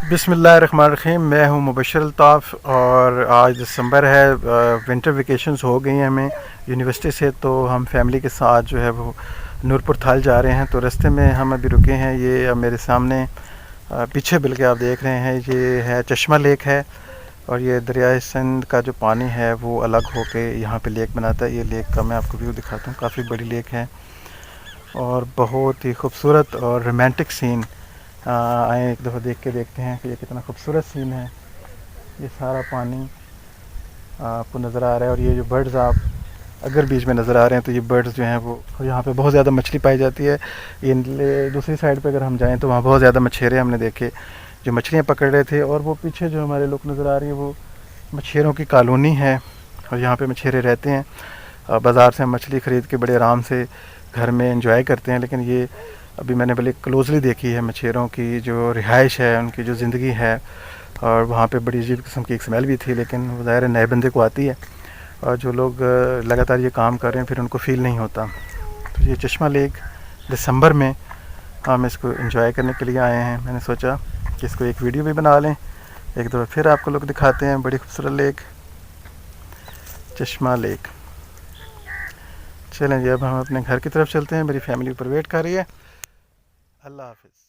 बिस्मिल्लाहिर्रहमानिर्रहीम। मैं हूं मुबशर अल्ताफ़ और आज दिसंबर है। विंटर वेकेशंस हो गई हैं हमें यूनिवर्सिटी से, तो हम फैमिली के साथ जो है वो नूरपुर थाल जा रहे हैं। तो रास्ते में हम अभी रुके हैं। ये अब मेरे सामने पीछे बल्कि आप देख रहे हैं, ये है चश्मा लेक है। और ये दरियाए सिंध का जो पानी है वो अलग होके यहाँ पे लेक बनाता है। ये लेक का मैं आपको व्यू दिखाता हूँ, काफ़ी बड़ी लेक है और बहुत ही खूबसूरत और रोमांटिक सीन। आए एक दफ़ा देख के देखते हैं कि ये कितना खूबसूरत सीन है। ये सारा पानी आपको नज़र आ रहा है और ये जो बर्ड्स आप अगर बीच में नज़र आ रहे हैं, तो ये बर्ड्स जो हैं वो यहाँ पे बहुत ज़्यादा मछली पाई जाती है। ये दूसरी साइड पे अगर हम जाएं तो वहाँ बहुत ज़्यादा मछेरे हमने देखे जो मछलियाँ पकड़ रहे थे। और वो पीछे जो हमारे लोग नज़र आ रही है वो मछेरों की कॉलोनी है और यहाँ पे मछेरे रहते हैं। बाज़ार से हम मछली ख़रीद के बड़े आराम से घर में इंजॉय करते हैं। लेकिन ये अभी मैंने बड़ी क्लोज़ली देखी है मछेरों की जो रिहाइश है, उनकी जो ज़िंदगी है। और वहाँ पे बड़ी अजीब किस्म की एक स्मेल भी थी, लेकिन ज़ाहिर नए बंदे को आती है और जो लोग लगातार ये काम कर रहे हैं फिर उनको फ़ील नहीं होता। तो ये चश्मा लेक दिसंबर में हम इसको एंजॉय करने के लिए आए हैं। मैंने सोचा कि इसको एक वीडियो भी बना लें। एक दफ़ा फिर आपको लोग दिखाते हैं बड़ी खूबसूरत लेक, चश्मा लेक। चलें जी, अब हम अपने घर की तरफ चलते हैं। मेरी फैमिली ऊपर वेट कर रही है। अल्लाह हाफ़िज़।